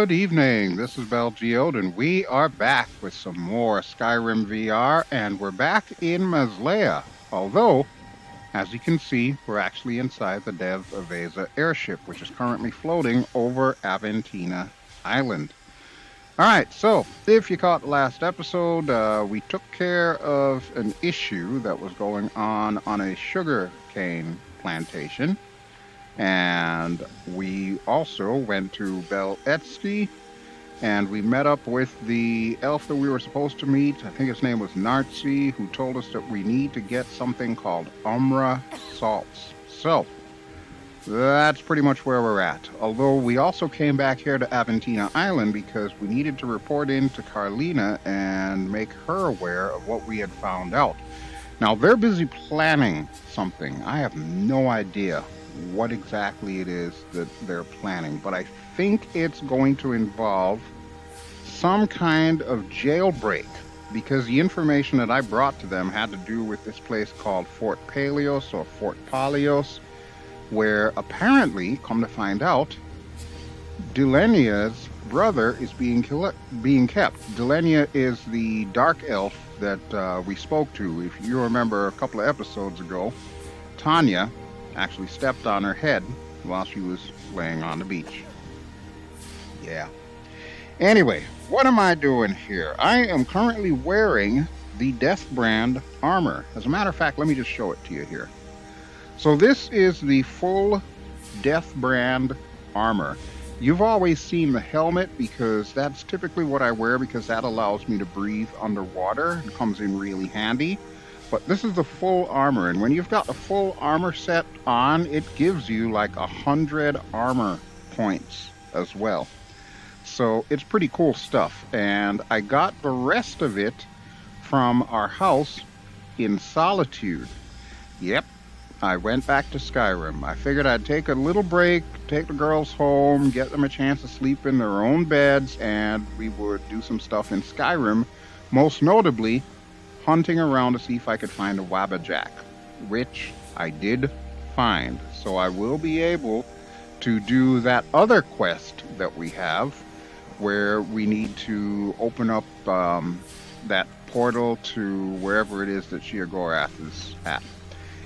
Good evening, this is BelGeode, and we are back with some more Skyrim VR, and we're back in Maslea. Although, as you can see, we're actually inside the Dev Aveza airship, which is currently floating over Aventina Island. Alright, so, if you caught the last episode, we took care of an issue that was going on a sugar cane plantation. And we also went to BelGeode, and we met up with the elf that we were supposed to meet. I think his name was Nartzi, who told us that we need to get something called Umra salts. So, that's pretty much where we're at. Although we also came back here to Aventina Island because we needed to report in to Carlina and make her aware of what we had found out. Now, they're busy planning something. I have no idea what exactly it is that they're planning, but I think it's going to involve some kind of jailbreak, because the information that I brought to them had to do with this place called Fort Palios or Fort Palios, where apparently, come to find out, Delenia's brother is being kept. Delenia is the dark elf that we spoke to. If you remember a couple of episodes ago, Tanya actually stepped on her head while she was laying on the beach. Yeah. Anyway, what am I doing here? I am currently wearing the Death Brand armor. As a matter of fact, let me just show it to you here. So this is the full Death Brand armor. You've always seen the helmet because that's typically what I wear because that allows me to breathe underwater. It comes in really handy. But this is the full armor, and when you've got the full armor set on, it gives you like 100 armor points as well. So it's pretty cool stuff, and I got the rest of it from our house in Solitude. Yep, I went back to Skyrim. I figured I'd take a little break, take the girls home, get them a chance to sleep in their own beds, and we would do some stuff in Skyrim, most notably hunting around to see if I could find a Wabbajack, which I did find. So I will be able to do that other quest that we have, where we need to open up that portal to wherever it is that Sheogorath is at.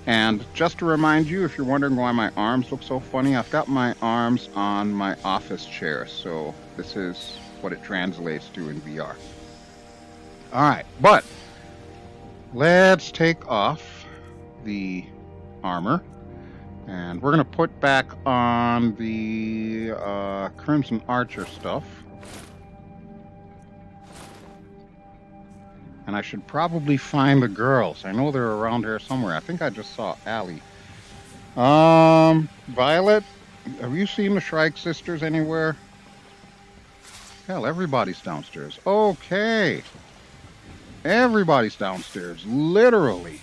And just to remind you, if you're wondering why my arms look so funny, I've got my arms on my office chair, so this is what it translates to in VR. Alright, but let's take off the armor, and we're going to put back on the Crimson Archer stuff. And I should probably find the girls. I know they're around here somewhere. I think I just saw Allie. Violet, have you seen the Shrike sisters anywhere? Hell, everybody's downstairs. Okay. Everybody's downstairs, literally.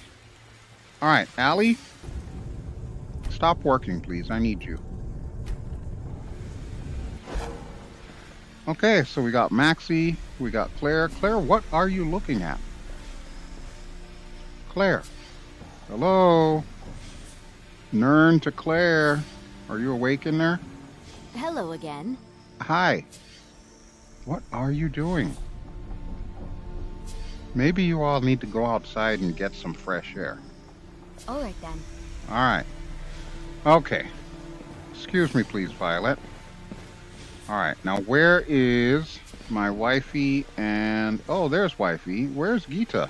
All right, Allie, stop working, please. I need you. Okay, so we got Maxie, we got Claire. Claire, what are you looking at? Claire. Hello? Nern to Claire. Are you awake in there? Hello again. Hi. What are you doing? Maybe you all need to go outside and get some fresh air. All right, then. All right. Okay. Excuse me, please, Violet. All right. Now, where is my wifey and... Oh, there's wifey. Where's Geeta?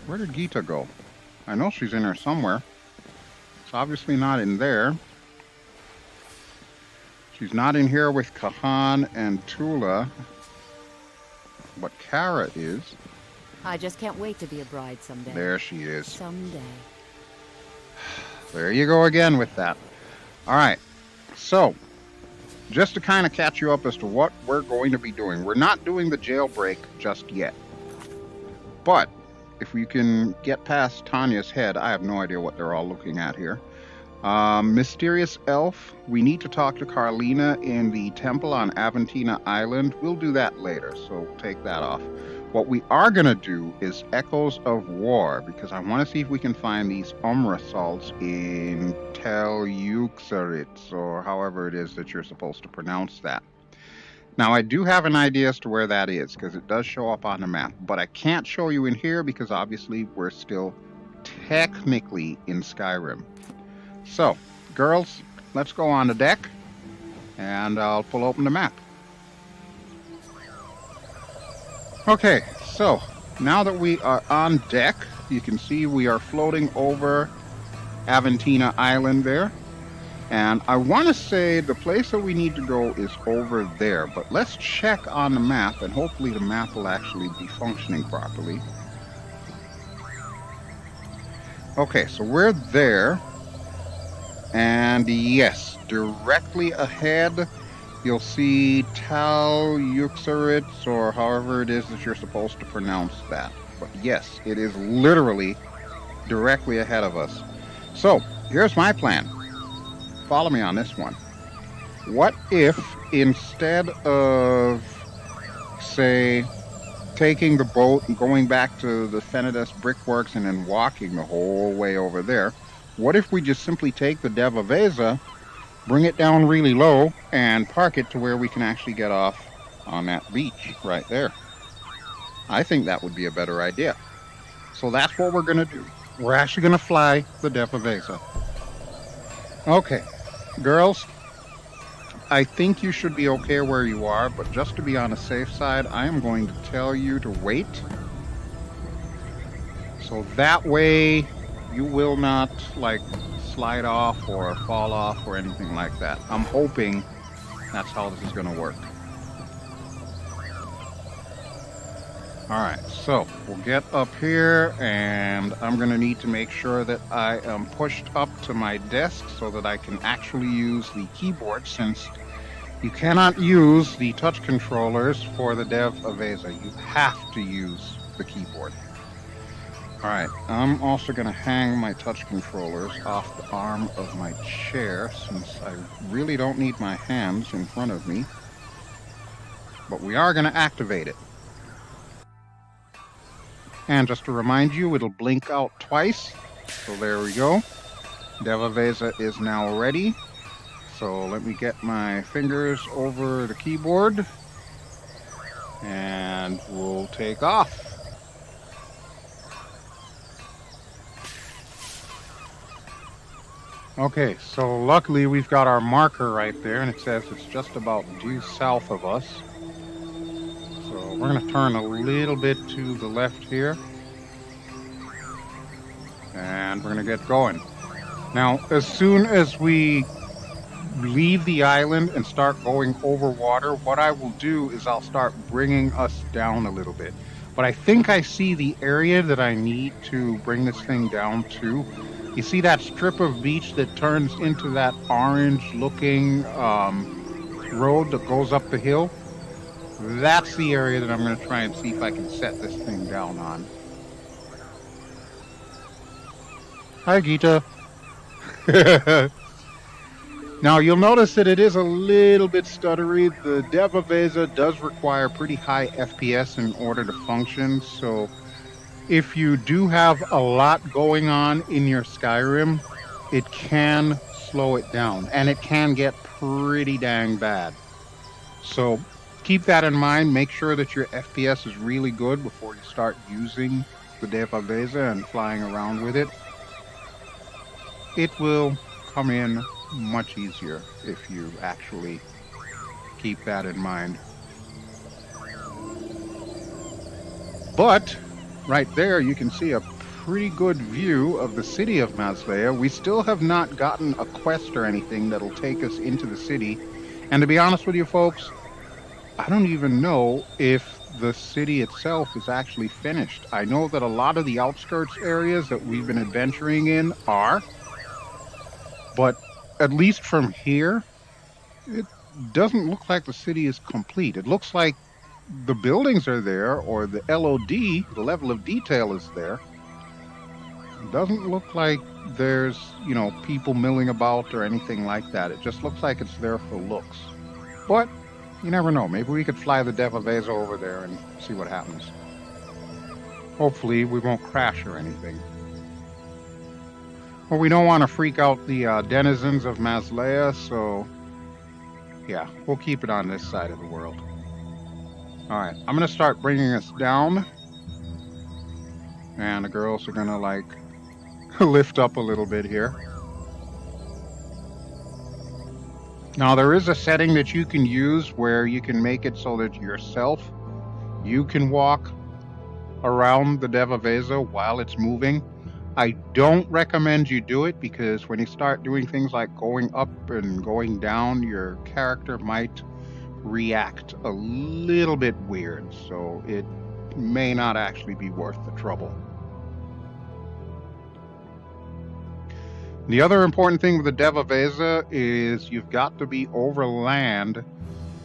Where did Geeta go? I know she's in there somewhere. It's obviously not in there. She's not in here with Kahan and Tula. But Kara is. I just can't wait to be a bride someday. There she is. Someday. There you go again with that. All right. So, just to kind of catch you up as to what we're going to be doing. We're not doing the jailbreak just yet. But if we can get past Tanya's head, I have no idea what they're all looking at here. Mysterious Elf, we need to talk to Carlina in the temple on Aventina Island. We'll do that later, so take that off. What we are going to do is Echoes of War, because I want to see if we can find these salts in Teleuxeritz, or however it is that you're supposed to pronounce that. Now, I do have an idea as to where that is, because it does show up on the map, but I can't show you in here because obviously we're still technically in Skyrim. So, girls, let's go on the deck, and I'll pull open the map. Okay, so now that we are on deck, you can see we are floating over Aventina Island there. And I want to say the place that we need to go is over there, but let's check on the map, and hopefully the map will actually be functioning properly. Okay, so we're there, and yes, directly ahead you'll see Teleuxeritz, or however it is that you're supposed to pronounce that. But yes, it is literally directly ahead of us. So, here's my plan. Follow me on this one. What if instead of, say, taking the boat and going back to the Fenidus Brickworks and then walking the whole way over there, what if we just simply take the Dev Aveza, bring it down really low, and park it to where we can actually get off on that beach right there? I think that would be a better idea. So that's what we're going to do. We're actually going to fly the Dev Aveza. Okay, girls, I think you should be okay where you are, but just to be on the safe side, I am going to tell you to wait. So that way you will not, like, slide off or fall off or anything like that. I'm hoping that's how this is going to work. Alright, so we'll get up here, and I'm going to need to make sure that I am pushed up to my desk so that I can actually use the keyboard, since you cannot use the touch controllers for the Dev Aveza. You have to use the keyboard. Alright, I'm also going to hang my touch controllers off the arm of my chair, since I really don't need my hands in front of me. But we are going to activate it. And just to remind you, it'll blink out twice. So there we go. Dev Aveza is now ready. So let me get my fingers over the keyboard, and we'll take off. Okay, so luckily we've got our marker right there, and it says it's just about due south of us. So we're going to turn a little bit to the left here, and we're going to get going. Now, as soon as we leave the island and start going over water, what I will do is I'll start bringing us down a little bit. But I think I see the area that I need to bring this thing down to. You see that strip of beach that turns into that orange-looking road that goes up the hill? That's the area that I'm going to try and see if I can set this thing down on. Hi, Gita. Now, you'll notice that it is a little bit stuttery. The Dev Aveza does require pretty high FPS in order to function, so if you do have a lot going on in your Skyrim, it can slow it down, and it can get pretty dang bad. So keep that in mind. Make sure that your FPS is really good before you start using the Dev Aveza and flying around with it. It will come in much easier if you actually keep that in mind. But right there you can see a pretty good view of the city of Maslea. We still have not gotten a quest or anything that'll take us into the city, and to be honest with you folks, I don't even know if the city itself is actually finished. I know that a lot of the outskirts areas that we've been adventuring in are, but at least from here, it doesn't look like the city is complete. It looks like the buildings are there, or the LOD, the level of detail, is there. It doesn't look like there's, you know, people milling about or anything like that. It just looks like it's there for looks. But you never know. Maybe we could fly the Dev Aveza over there and see what happens. Hopefully we won't crash or anything. Well, we don't want to freak out the denizens of Maslea, so yeah, we'll keep it on this side of the world. Alright, I'm going to start bringing us down. And the girls are going to, like, lift up a little bit here. Now, there is a setting that you can use where you can make it so that you can walk around the Dev Aveza while it's moving. I don't recommend you do it because when you start doing things like going up and going down, your character might react a little bit weird, so it may not actually be worth the trouble. The other important thing with the Dev Aveza is you've got to be over land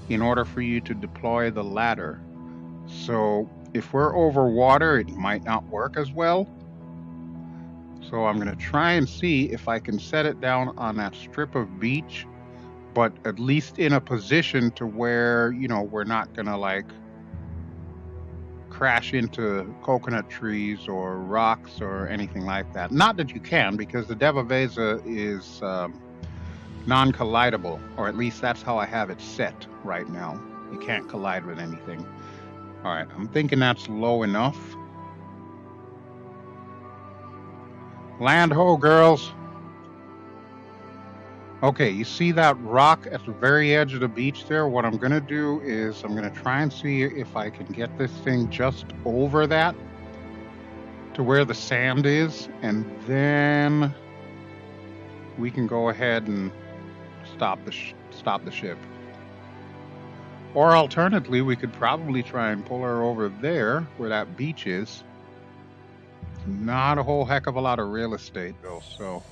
in order for you to deploy the ladder. So if we're over water, it might not work as well. So I'm going to try and see if I can set it down on that strip of beach, but at least in a position to where, you know, we're not going to like crash into coconut trees or rocks or anything like that. Not that you can, because the Dev Aveza is non-collidable, or at least that's how I have it set right now. You can't collide with anything. All right, I'm thinking that's low enough. Land ho, girls. Okay, you see that rock at the very edge of the beach there? What I'm going to do is I'm going to try and see if I can get this thing just over that to where the sand is, and then we can go ahead and stop the ship. Or alternatively, we could probably try and pull her over there where that beach is. Not a whole heck of a lot of real estate though, so.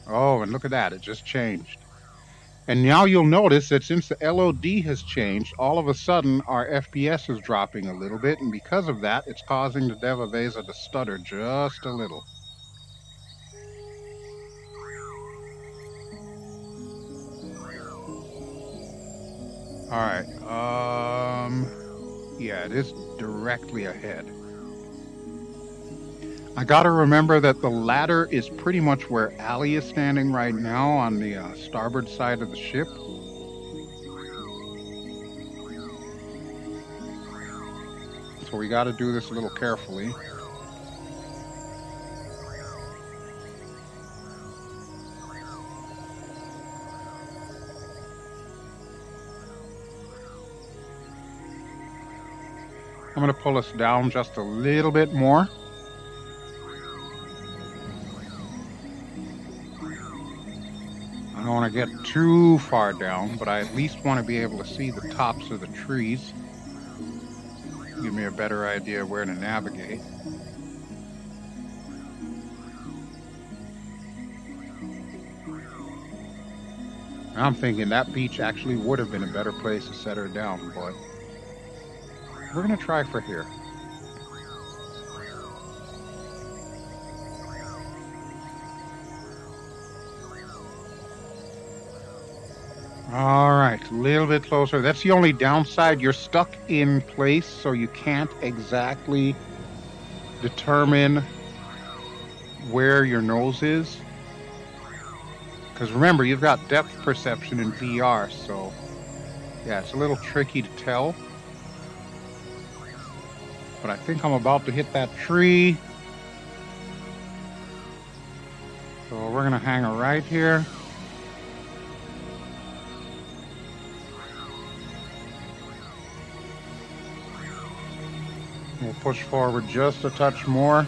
Oh, and look at that, it just changed. And now you'll notice that since the LOD has changed, all of a sudden our FPS is dropping a little bit, and because of that, it's causing the Dev Aveza to stutter just a little. Alright, yeah, it is directly ahead. I gotta remember that the ladder is pretty much where Allie is standing right now on the starboard side of the ship. So we gotta do this a little carefully. I'm gonna pull us down just a little bit more. I don't want to get too far down, but I at least want to be able to see the tops of the trees. Give me a better idea of where to navigate. I'm thinking that beach actually would have been a better place to set her down, but we're going to try for here. All right, a little bit closer. That's the only downside. You're stuck in place, so you can't exactly determine where your nose is. Because remember, you've got depth perception in VR, so yeah, it's a little tricky to tell. But I think I'm about to hit that tree. So we're going to hang her right here. We'll push forward just a touch more.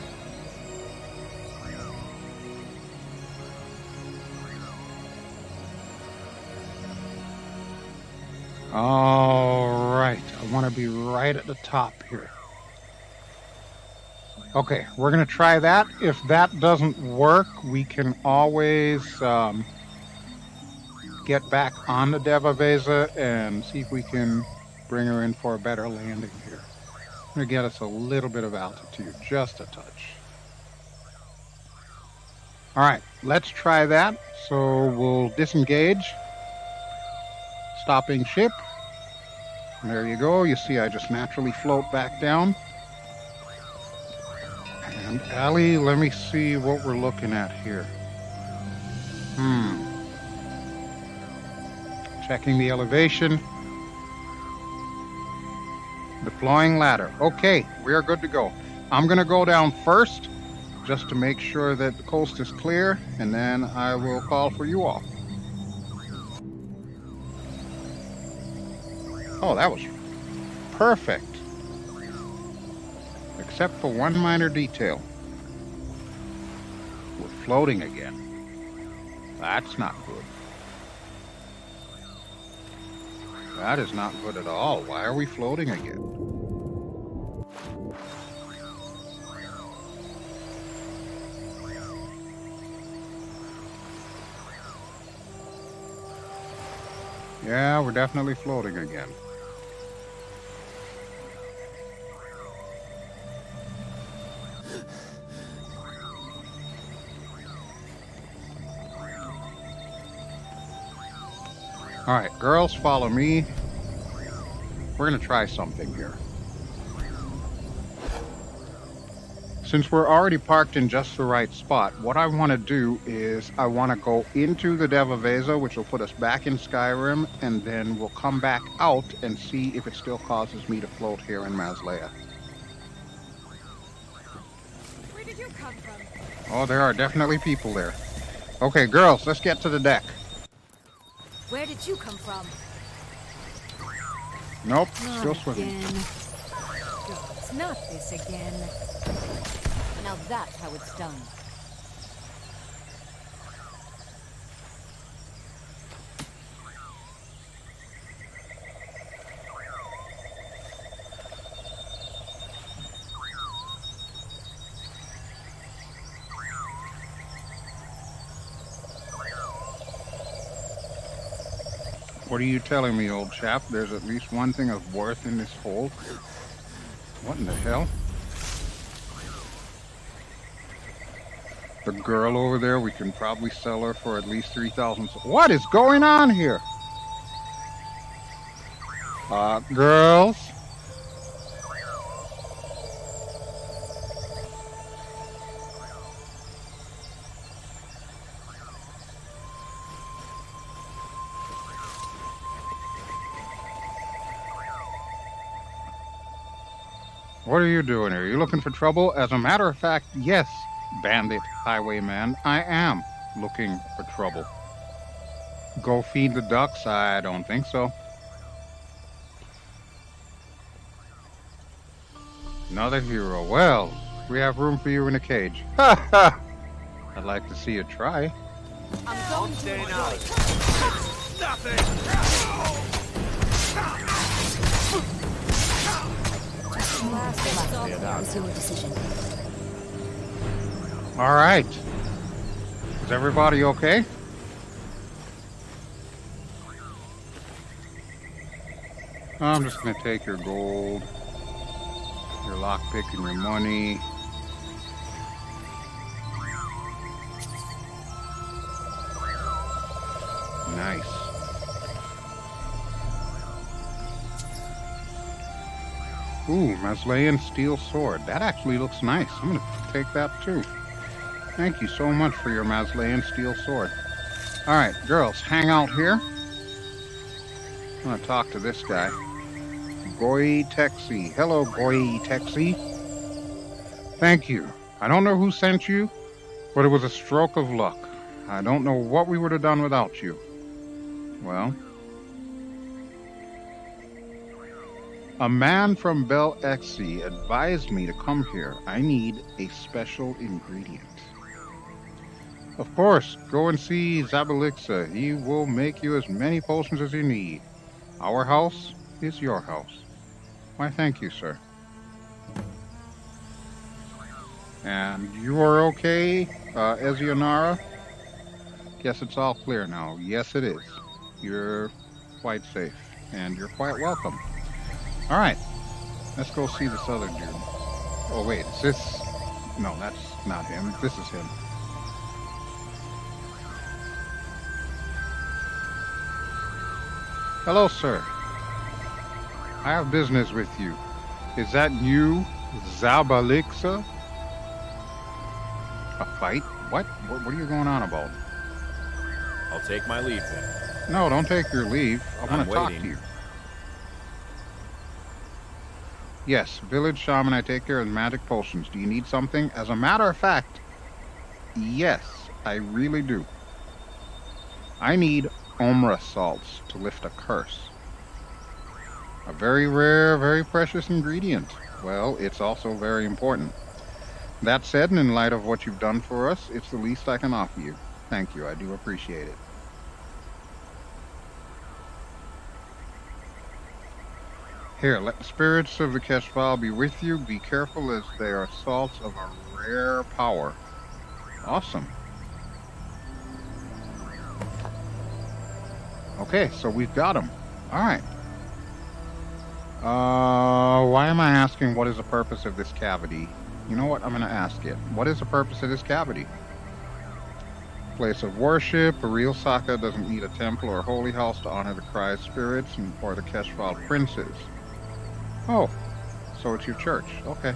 All right, I want to be right at the top here. Okay, we're going to try that. If that doesn't work, we can always get back on the Dev Aveza and see if we can bring her in for a better landing here. I'm going to get us a little bit of altitude, just a touch. All right, let's try that. So we'll disengage. Stopping ship. And there you go. You see I just naturally float back down. Allie, let me see what we're looking at here. Checking the elevation. Deploying ladder. Okay, we are good to go. I'm going to go down first just to make sure that the coast is clear, and then I will call for you all. Oh, that was perfect. Except for one minor detail. We're floating again. That's not good. That is not good at all. Why are we floating again? Yeah, we're definitely floating again. All right, girls, follow me. We're going to try something here. Since we're already parked in just the right spot, what I want to do is I want to go into the Dev Aveza, which will put us back in Skyrim, and then we'll come back out and see if it still causes me to float here in Maslea. Where did you come from? Oh, there are definitely people there. Okay, girls, let's get to the deck. Where did you come from? Nope, Not still swimming. again. Gods, not this again. Now that's how it's done. What are you telling me, old chap? There's at least one thing of worth in this hole. What in the hell? The girl over there, we can probably sell her for at least 3,000. What is going on here? Girls? What are you doing here? Are you looking for trouble? As a matter of fact, yes, bandit highwayman, I am looking for trouble. Go feed the ducks? I don't think so. Another hero. Well, we have room for you in a cage. Ha ha! I'd like to see you try. I'm going to Nothing! That was your decision. All right. Is everybody okay? I'm just going to take your gold, your lockpick, and your money. Nice. Ooh, Maslean steel sword. That actually looks nice. I'm going to take that too. Thank you so much for your Maslean steel sword. All right, girls, hang out here. I'm going to talk to this guy. Goy Texi. Hello, Goy Texi. Thank you. I don't know who sent you, but it was a stroke of luck. I don't know what we would have done without you. Well, a man from BelGeode advised me to come here. I need a special ingredient. Of course, go and see Zabalixa. He will make you as many potions as you need. Our house is your house. Why, thank you, sir. And you are okay, Ezionara? Guess it's all clear now. Yes, it is. You're quite safe, and you're quite welcome. All right, let's go see this other dude. Oh, wait, is this... No, that's not him. This is him. Hello, sir. I have business with you. Is that you, Zabalixa? A fight? What? What are you going on about? I'll take my leave then. No, don't take your leave. I want I'm to talk waiting. to you. Yes, village shaman, I take care of magic potions. Do you need something? As a matter of fact, yes, I really do. I need Omra salts to lift a curse. A very rare, very precious ingredient. Well, it's also very important. That said, and in light of what you've done for us, it's the least I can offer you. Thank you, I do appreciate it. Here, let the spirits of the Keshval be with you. Be careful, as they are salts of a rare power. Awesome. Okay, so we've got them. Alright. Why am I asking what is the purpose of this cavity? You know what? I'm going to ask it. What is the purpose of this cavity? Place of worship. A real Saka doesn't need a temple or a holy house to honor the Cry spirits or the Keshval princes. Oh, so it's your church. Okay.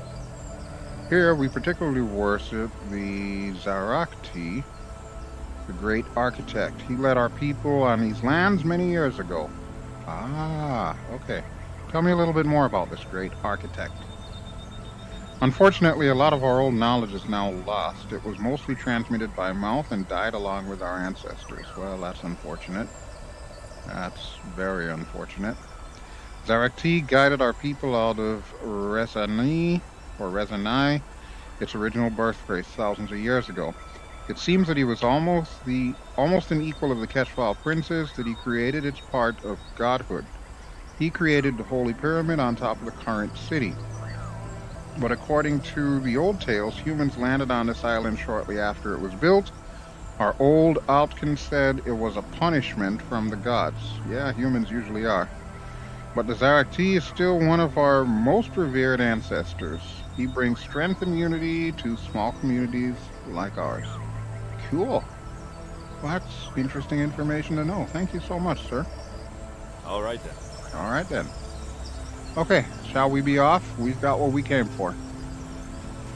Here we particularly worship the Zarakti, the great architect. He led our people on these lands many years ago. Ah, okay. Tell me a little bit more about this great architect. Unfortunately, a lot of our old knowledge is now lost. It was mostly transmitted by mouth and died along with our ancestors. Well, that's unfortunate. That's very unfortunate. Zarakti guided our people out of Rezani, its original birthplace thousands of years ago. It seems that he was almost an equal of the Keshval princes that he created its part of godhood. He created the Holy Pyramid on top of the current city. But according to the old tales, humans landed on this island shortly after it was built. Our old Altkin said it was a punishment from the gods. Yeah, humans usually are. But the Zarakti is still one of our most revered ancestors. He brings strength and unity to small communities like ours. Cool. Well, that's interesting information to know. Thank you so much, sir. All right then. All right then. Okay, shall we be off? We've got what we came for.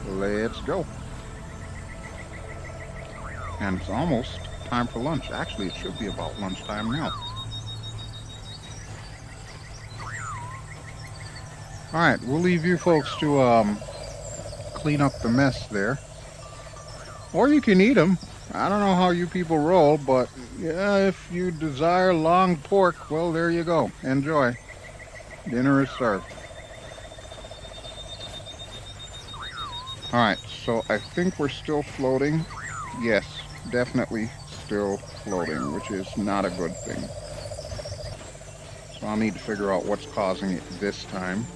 Let's go. And it's almost time for lunch. Actually, it should be about lunchtime now. Alright, we'll leave you folks to clean up the mess there. Or you can eat them. I don't know how you people roll, but yeah, if you desire long pork, well, there you go. Enjoy. Dinner is served. Alright, so I think we're still floating. Yes, definitely still floating, which is not a good thing. So I'll need to figure out what's causing it this time.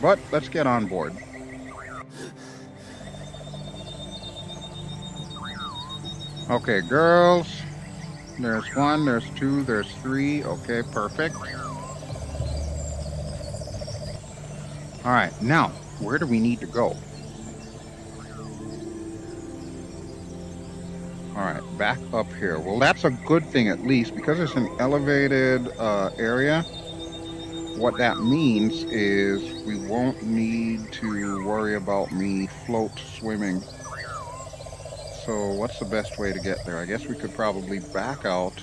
But let's get on board. Okay, girls. There's 1, there's 2, there's 3. Okay, perfect. Alright, now, where do we need to go? Alright, back up here. Well, that's a good thing at least, because it's an elevated area. What that means is we won't need to worry about me float swimming. So what's the best way to get there? I guess we could probably back out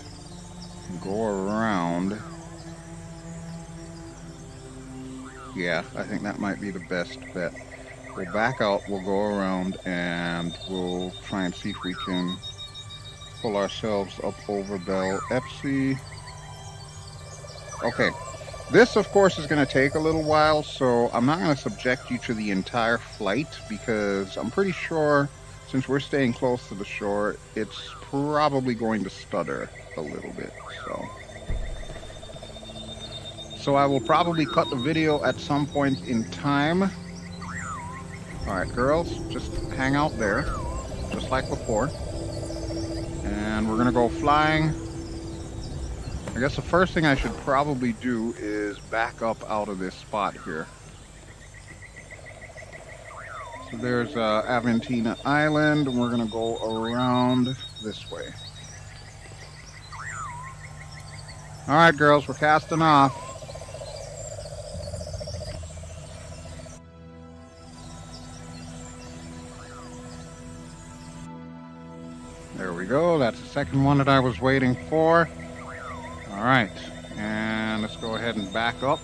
and go around. Yeah, I think that might be the best bet. We'll back out, we'll go around, and we'll try and see if we can pull ourselves up over BelGeode. Okay. This, of course, is going to take a little while, so I'm not going to subject you to the entire flight, because I'm pretty sure, since we're staying close to the shore, it's probably going to stutter a little bit, So I will probably cut the video at some point in time. Alright, girls, just hang out there, just like before. And we're going to go flying. I guess the first thing I should probably do is back up out of this spot here. So there's Aventina Island, and we're going to go around this way. Alright, girls, we're casting off. second one that I was waiting for. All right, and let's go ahead and back up.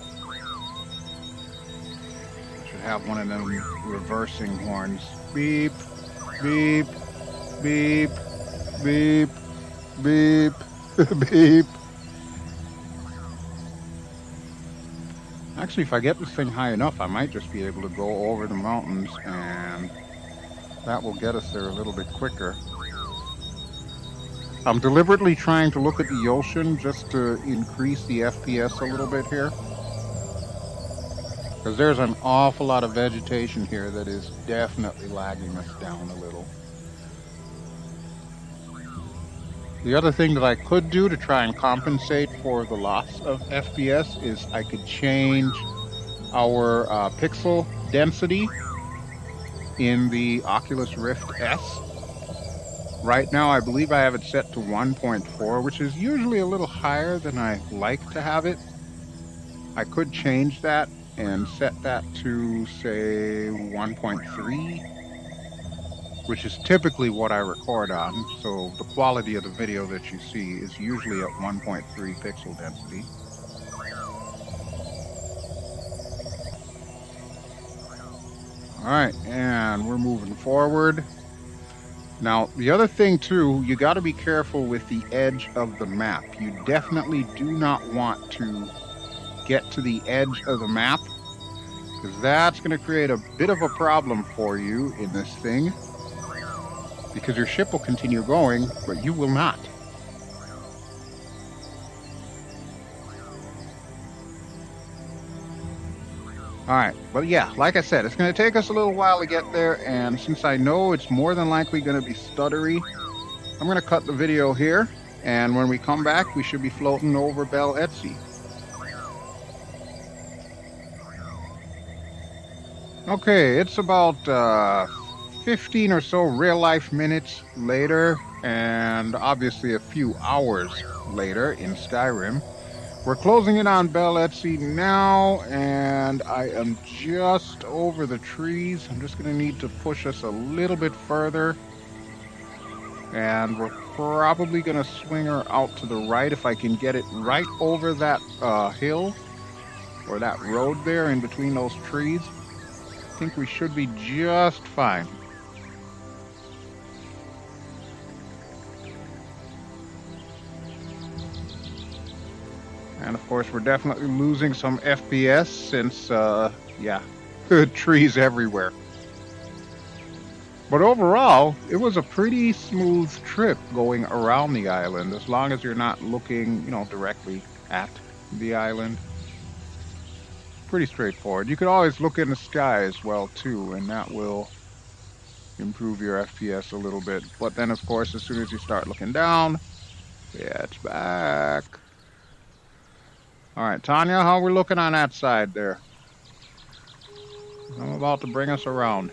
Should have one of them reversing horns. Beep, beep, beep, beep, beep, beep. Actually, if I get this thing high enough, I might just be able to go over the mountains, and that will get us there a little bit quicker. I'm deliberately trying to look at the ocean just to increase the FPS a little bit here, because there's an awful lot of vegetation here that is definitely lagging us down a little. The other thing that I could do to try and compensate for the loss of FPS is I could change our pixel density in the Oculus Rift S. Right now, I believe I have it set to 1.4, which is usually a little higher than I like to have it. I could change that and set that to, say, 1.3, which is typically what I record on. So the quality of the video that you see is usually at 1.3 pixel density. All right, and we're moving forward. Now, the other thing too, you got to be careful with the edge of the map. You definitely do not want to get to the edge of the map, because that's going to create a bit of a problem for you in this thing, because your ship will continue going, but you will not. Alright, but yeah, like I said, it's going to take us a little while to get there, and since I know it's more than likely going to be stuttery, I'm going to cut the video here, and when we come back, we should be floating over BelGeode. Okay, it's about 15 or so real-life minutes later, and obviously a few hours later in Skyrim. We're closing in on BelGeode now, and I am just over the trees. I'm just going to need to push us a little bit further, and we're probably going to swing her out to the right if I can get it right over that hill, or that road there in between those trees. I think we should be just fine. And of course, we're definitely losing some FPS since, yeah, trees everywhere. But overall, it was a pretty smooth trip going around the island, as long as you're not looking, directly at the island. Pretty straightforward. You could always look in the sky as well, too, and that will improve your FPS a little bit. But then, of course, as soon as you start looking down, yeah, it's back. All right, Tanya, how we looking on that side there? I'm about to bring us around.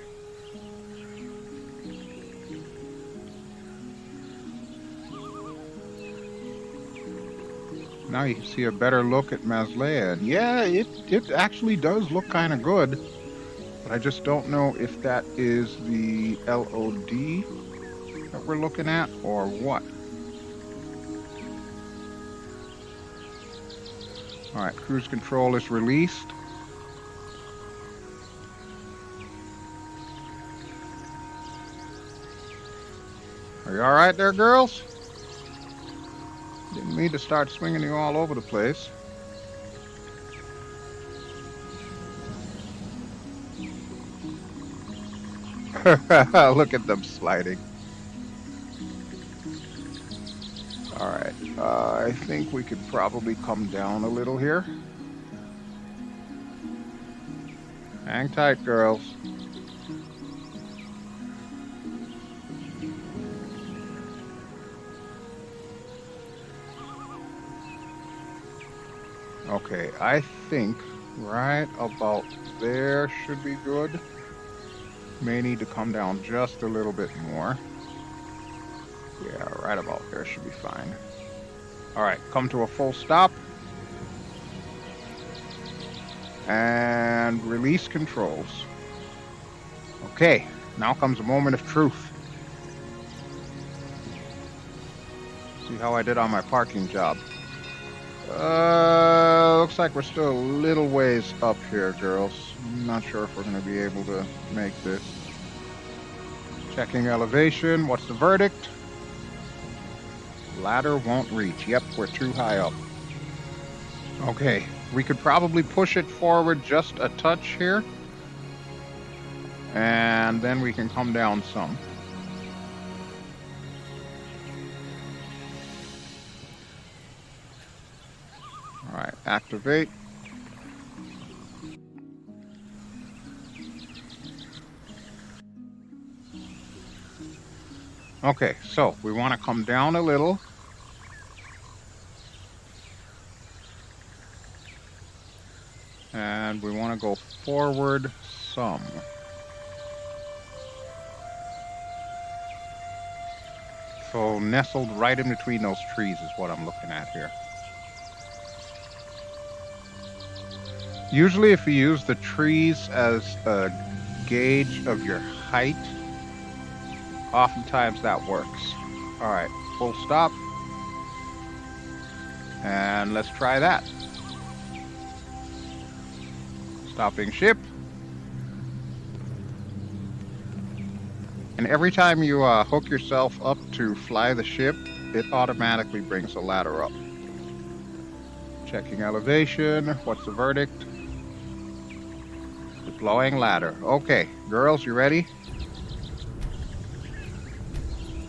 Now you can see a better look at Maslea. And yeah, it actually does look kind of good. But I just don't know if that is the LOD that we're looking at or what. Alright, cruise control is released. Are you alright there, girls? Didn't mean to start swinging you all over the place. Look at them sliding. Alright, I think we could probably come down a little here. Hang tight, girls. Okay, I think right about there should be good. May need to come down just a little bit more. Yeah, right about there should be fine. Alright, come to a full stop. And release controls. Okay, now comes a moment of truth. how I did on my parking job. Looks like we're still a little ways up here, girls. I'm not sure if we're going to be able to make this. Checking elevation. What's the verdict? Ladder won't reach. Yep, we're too high up. Okay, we could probably push it forward just a touch here. And then we can come down some. Alright, activate. Okay, so we want to come down a little. And we want to go forward some. So nestled right in between those trees is what I'm looking at here. Usually if you use the trees as a gauge of your height, oftentimes that works. Alright, full stop. And let's try that. Stopping ship. And every time you hook yourself up to fly the ship, it automatically brings the ladder up. Checking elevation. What's the verdict? Deploying ladder. Okay, girls, you ready?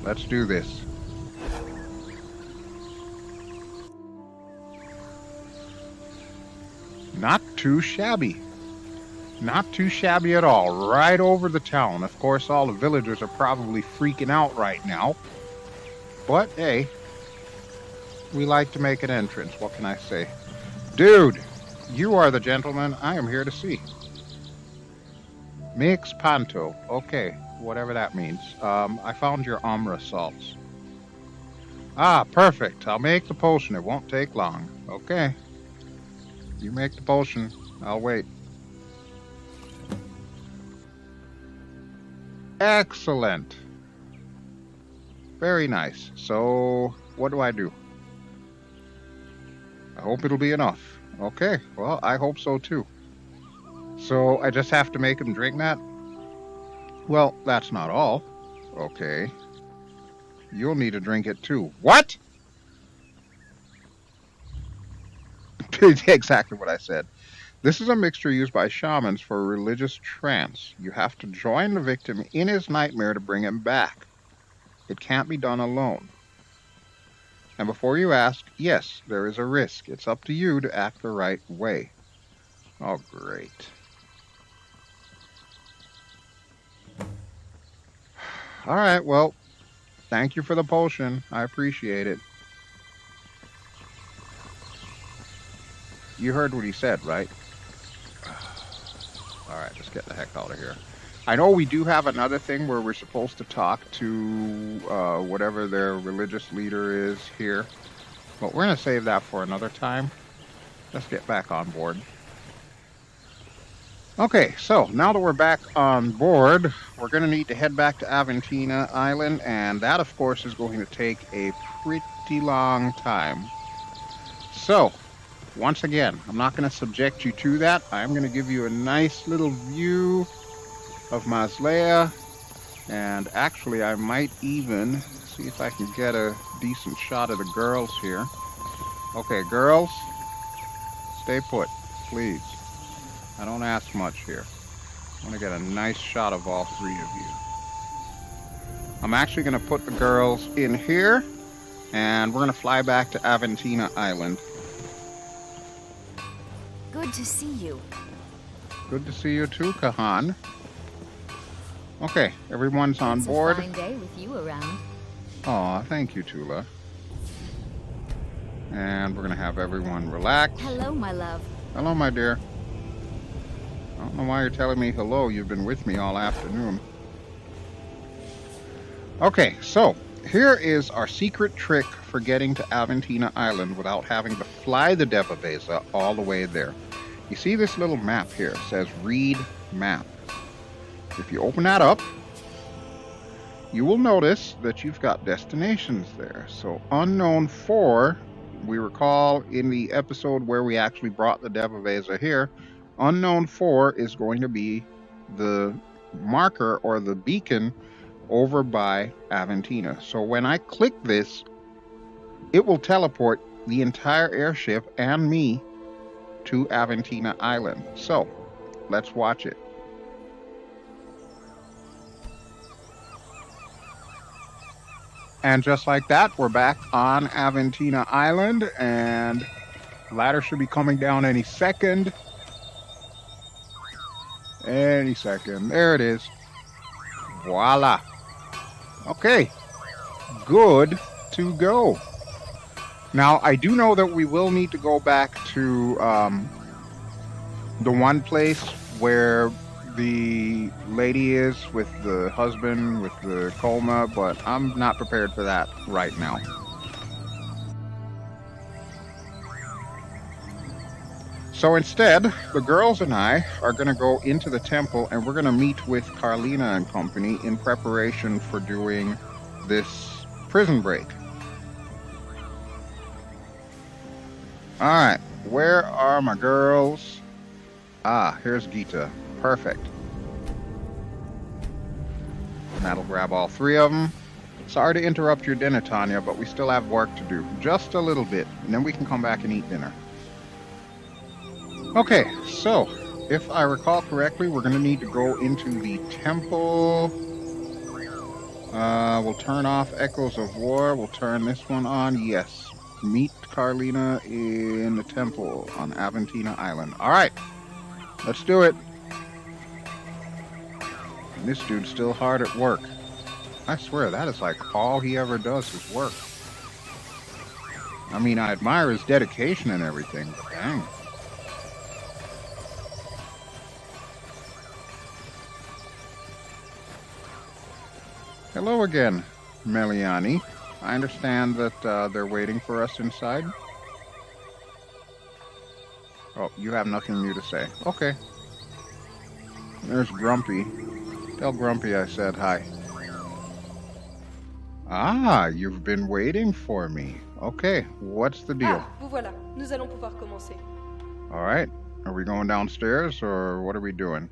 Let's do this. Not too shabby. Not too shabby at all. Right over the town. Of course, all the villagers are probably freaking out right now. But, hey, we like to make an entrance. What can I say? Dude, you are the gentleman I am here to see. Mix Panto. Okay, whatever that means. I found your Amra salts. Ah, perfect. I'll make the potion. It won't take long. Okay. You make the potion. I'll wait. Excellent. Very nice. So, what do I do? I hope it'll be enough. Okay, well, I hope so too. So, I just have to make him drink that? Well, that's not all. Okay. You'll need to drink it too. What? Exactly what I said. This is a mixture used by shamans for a religious trance. You have to join the victim in his nightmare to bring him back. It can't be done alone. And before you ask, yes, there is a risk. It's up to you to act the right way. Oh, great. All right, well, thank you for the potion. I appreciate it. You heard what he said, right? Alright, let's get the heck out of here. I know we do have another thing where we're supposed to talk to whatever their religious leader is here. But we're going to save that for another time. Let's get back on board. Okay, so now that we're back on board, we're going to need to head back to Aventina Island. And that, of course, is going to take a pretty long time. So, once again, I'm not going to subject you to that. I'm going to give you a nice little view of Maslea. And actually, I might even see if I can get a decent shot of the girls here. Okay, girls, stay put, please. I don't ask much here. I want to get a nice shot of all three of you. I'm actually going to put the girls in here, and we're going to fly back to Aventina Island. Good to see you. Good to see you too, Kahan. Okay, everyone's on board. It's a fine day with you around. Aw, thank you, Tula. And we're going to have everyone relax. Hello, my love. Hello, my dear. I don't know why you're telling me hello. You've been with me all afternoon. Okay, so here is our secret trick for getting to Aventina Island without having to fly the Dev Aveza all the way there. You see this little map here? It says read map. If you open that up, you will notice that you've got destinations there. So unknown 4, we recall in the episode where we actually brought the Dev Aveza here, unknown 4 is going to be the marker or the beacon over by Aventina. So when I click this, it will teleport the entire airship and me to Aventina Island. So let's watch it. And just like that, we're back on Aventina Island, and ladder should be coming down any second. Any second. There it is. Voila. Okay. Good to go. Now, I do know that we will need to go back to the one place where the lady is with the husband with the coma, but I'm not prepared for that right now. So instead, the girls and I are going to go into the temple, and we're going to meet with Carlina and company in preparation for doing this prison break. Alright, where are my girls? Ah, here's Gita. Perfect. And that'll grab all 3 of them. Sorry to interrupt your dinner, Tanya, but we still have work to do. Just a little bit, and then we can come back and eat dinner. Okay, so, if I recall correctly, we're going to need to go into the temple. We'll turn off Echoes of War. We'll turn this one on. Yes. Meet Carlina in the temple on Aventina Island. Alright, let's do it. And this dude's still hard at work. I swear, that is like all he ever does is work. I mean, I admire his dedication and everything, but dang. Hello again, Meliani. I understand that they're waiting for us inside. Oh, you have nothing new to say. Okay. There's Grumpy. Tell Grumpy I said hi. Ah, you've been waiting for me. Okay, what's the deal? Ah, vous voilà. Nous allons pouvoir commencer. All right. Are we going downstairs, or what are we doing?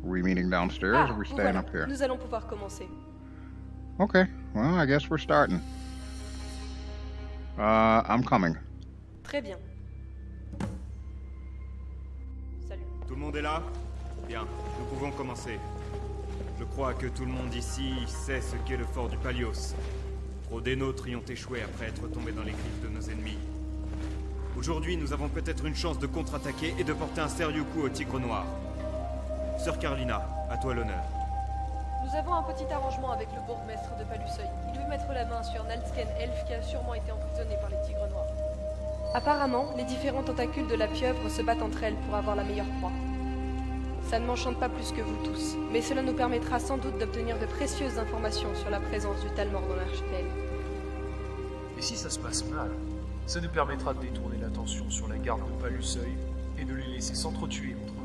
Are we meeting downstairs, or are we vous staying voilà. up here? Nous allons pouvoir commencer. Okay, well, I guess we're starting. I'm coming. Très bien. Salut. Tout le monde est là? Bien, nous pouvons commencer. Je crois que tout le monde ici sait ce qu'est le fort du Palios. Trop des nôtres y ont échoué après être tombés dans les griffes de nos ennemis. Aujourd'hui, nous avons peut-être une chance de contre-attaquer et de porter un sérieux coup au tigre noir. Sœur Carlina, à toi l'honneur. Nous avons un petit arrangement avec le bourgmestre de Paluseuil. Il veut mettre la main sur un Altsken elfe qui a sûrement été emprisonné par les tigres noirs. Apparemment, les différents tentacules de la pieuvre se battent entre elles pour avoir la meilleure proie. Ça ne m'enchante pas plus que vous tous, mais cela nous permettra sans doute d'obtenir de précieuses informations sur la présence du Talmor dans l'archipel. Et si ça se passe mal, ça nous permettra de détourner l'attention sur la garde de Paluseuil et de les laisser s'entretuer entre eux.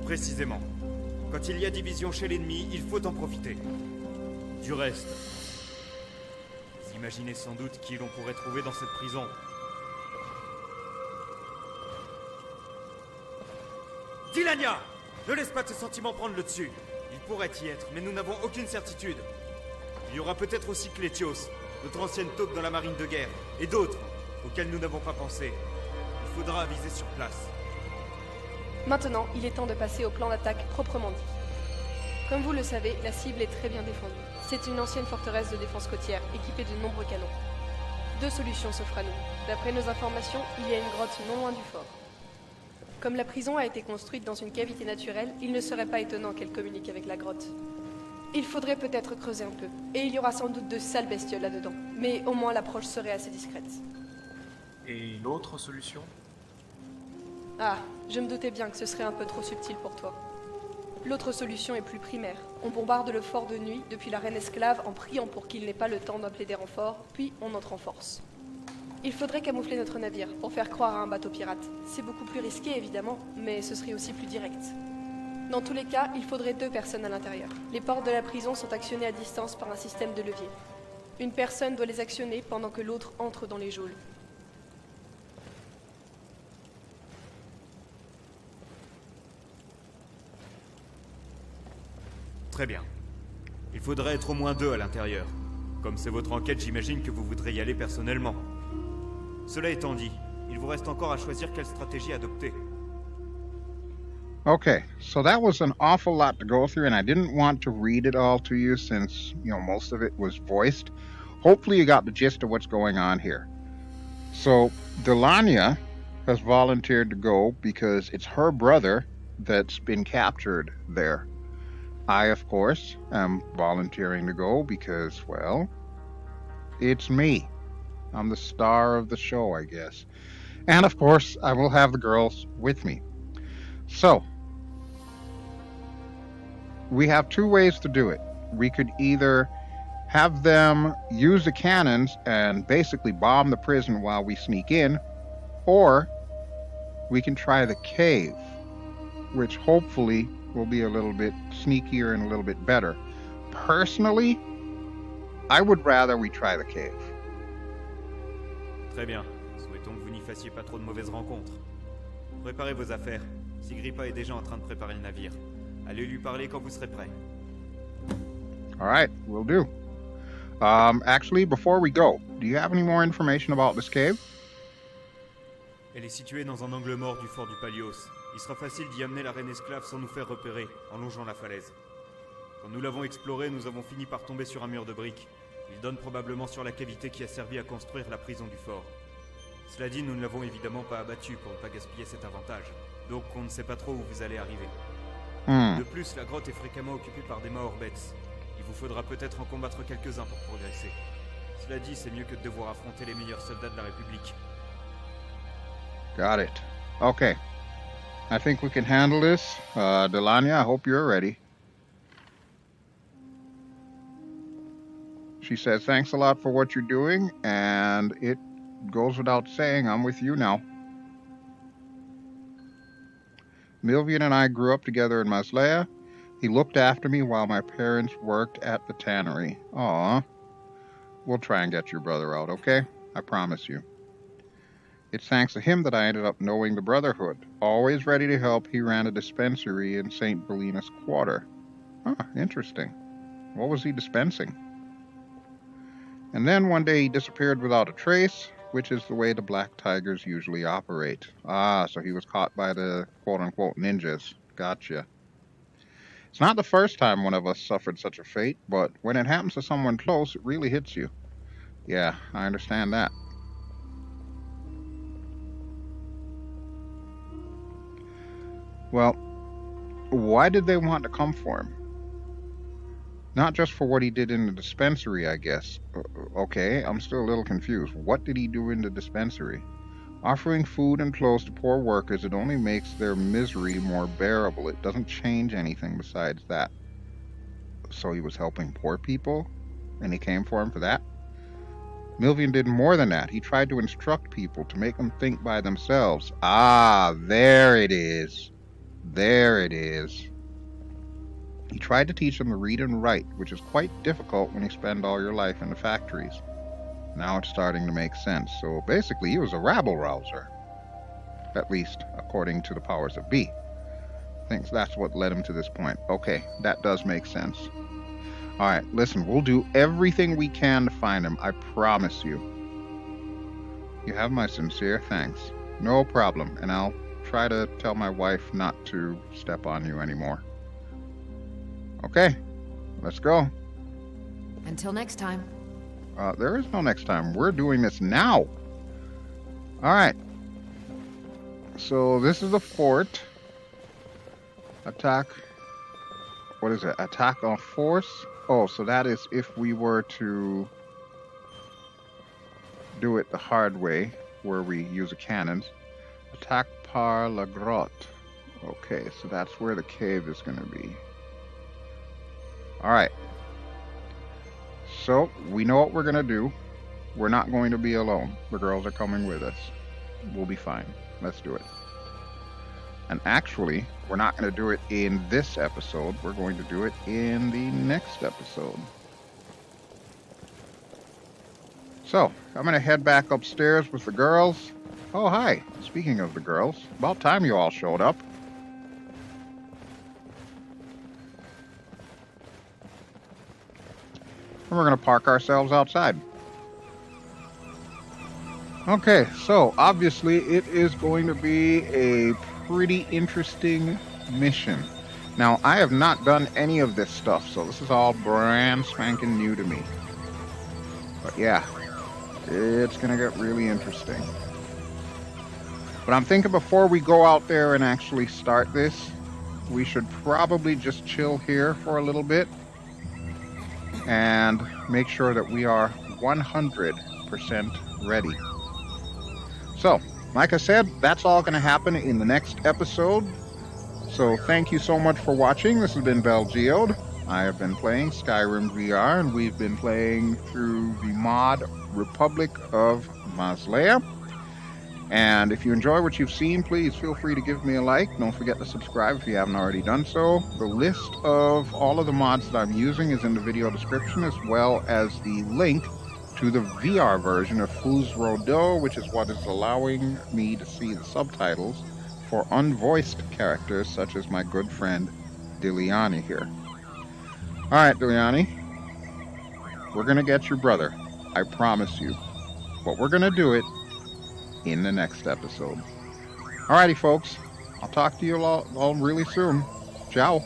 Précisément. Quand il y a division chez l'ennemi, il faut en profiter. Du reste, vous imaginez sans doute qui l'on pourrait trouver dans cette prison. Dilania! Ne laisse pas tes sentiments prendre le dessus. Il pourrait y être, mais nous n'avons aucune certitude. Il y aura peut-être aussi Clétios, notre ancienne taupe dans la marine de guerre, et d'autres, auxquels nous n'avons pas pensé. Il faudra aviser sur place. Maintenant, il est temps de passer au plan d'attaque proprement dit. Comme vous le savez, la cible est très bien défendue. C'est une ancienne forteresse de défense côtière, équipée de nombreux canons. 2 solutions s'offrent à nous. D'après nos informations, il y a une grotte non loin du fort. Comme la prison a été construite dans une cavité naturelle, il ne serait pas étonnant qu'elle communique avec la grotte. Il faudrait peut-être creuser un peu, et il y aura sans doute de sales bestioles là-dedans, mais au moins l'approche serait assez discrète. Et l'autre solution ? Ah, je me doutais bien que ce serait un peu trop subtil pour toi. L'autre solution est plus primaire. On bombarde le fort de nuit depuis la reine esclave en priant pour qu'il n'ait pas le temps d'appeler des renforts, puis on entre en force. Il faudrait camoufler notre navire pour faire croire à un bateau pirate. C'est beaucoup plus risqué évidemment, mais ce serait aussi plus direct. Dans tous les cas, il faudrait 2 personnes à l'intérieur. Les portes de la prison sont actionnées à distance par un système de levier. Une personne doit les actionner pendant que l'autre entre dans les geôles. Très bien. Il faudrait être au moins 2 à l'intérieur. Comme c'est votre enquête, j'imagine que vous voudrez y aller personnellement. Cela étant dit, il vous reste encore à choisir quelle stratégie adopter. Okay, so that was an awful lot to go through, and I didn't want to read it all to you since, most of it was voiced. Hopefully you got the gist of what's going on here. So, Delania has volunteered to go because it's her brother that's been captured there. I, of course, am volunteering to go because, well, it's me. I'm the star of the show, I guess. And, of course, I will have the girls with me. So, we have 2 ways to do it. We could either have them use the cannons and basically bomb the prison while we sneak in, or we can try the cave, which hopefully will be a little bit sneakier and a little bit better. Personally, I would rather we try the cave. Très bien. Souhaitons que vous n'y fassiez pas trop de mauvaises rencontres. Préparez vos affaires. Sigrippa est déjà en train de préparer le navire. Allez lui parler quand vous serez prêt. All right, will do. Actually, before we go, do you have any more information about this cave? Elle est située dans un angle mort du fort du Palios. Il sera facile d'y amener la reine esclave sans nous faire repérer, en longeant la falaise. Quand nous l'avons explorée, nous avons fini par tomber sur un mur de briques. Il donne probablement sur la cavité qui a servi à construire la prison du fort. Cela dit, nous ne l'avons évidemment pas abattu pour ne pas gaspiller cet avantage. Donc on ne sait pas trop où vous allez arriver. De plus, la grotte est fréquemment occupée par des Maorbets. Il vous faudra peut-être en combattre quelques-uns pour progresser. Cela dit, c'est mieux que de devoir affronter les meilleurs soldats de la République. Got it. Okay. I think we can handle this. Delania, I hope you're ready. She says, thanks a lot for what you're doing, and it goes without saying, I'm with you now. Milvian and I grew up together in Maslea. He looked after me while my parents worked at the tannery. Aw. We'll try and get your brother out, okay? I promise you. It's thanks to him that I ended up knowing the Brotherhood. Always ready to help, he ran a dispensary in St. Belina's Quarter. Interesting. What was he dispensing? And then one day he disappeared without a trace, which is the way the Black Tigers usually operate. So he was caught by the quote-unquote ninjas. Gotcha. It's not the first time one of us suffered such a fate, but when it happens to someone close, it really hits you. Yeah, I understand that. Well, why did they want to come for him? Not just for what he did in the dispensary, I guess. Okay, I'm still a little confused. What did he do in the dispensary? Offering food and clothes to poor workers, it only makes their misery more bearable. It doesn't change anything besides that. So he was helping poor people? And he came for him for that? Milvian did more than that. He tried to instruct people, to make them think by themselves. There it is. There it is. He tried to teach them to read and write, which is quite difficult when you spend all your life in the factories. Now it's starting to make sense. So basically, he was a rabble-rouser. At least, according to the powers that be. I think that's what led him to this point. Okay, that does make sense. Alright, listen, we'll do everything we can to find him. I promise you. You have my sincere thanks. No problem, and I'll try to tell my wife not to step on you anymore. Okay, let's go. Until next time. There is no next time. We're doing this now. Alright. So this is the fort. Attack. What is it? Attack on force? Oh, so that is if we were to do it the hard way, where we use the cannons. Attack par la grotte. Okay, so that's where the cave is going to be. Alright. So, we know what we're going to do. We're not going to be alone. The girls are coming with us. We'll be fine. Let's do it. And actually, we're not going to do it in this episode. We're going to do it in the next episode. So, I'm going to head back upstairs with the girls. Oh, hi. Speaking of the girls, about time you all showed up. And we're going to park ourselves outside. Okay, so obviously it is going to be a pretty interesting mission. Now, I have not done any of this stuff, so this is all brand spanking new to me. But yeah, it's going to get really interesting. But I'm thinking before we go out there and actually start this, we should probably just chill here for a little bit and make sure that we are 100% ready. So, like I said, that's all going to happen in the next episode. So thank you so much for watching. This has been BelGeode. I have been playing Skyrim VR, and we've been playing through the mod Republic of Maslea. And if you enjoy what you've seen, please feel free to give me a like. Don't forget to subscribe if you haven't already done so. The list of all of the mods that I'm using is in the video description, as well as the link to the VR version of Fuz Ro D, which is what is allowing me to see the subtitles for unvoiced characters such as my good friend Diliani here. Alright, Diliani, we're gonna get your brother, I promise you, but we're gonna do it in the next episode. Alrighty folks, I'll talk to you all really soon. Ciao.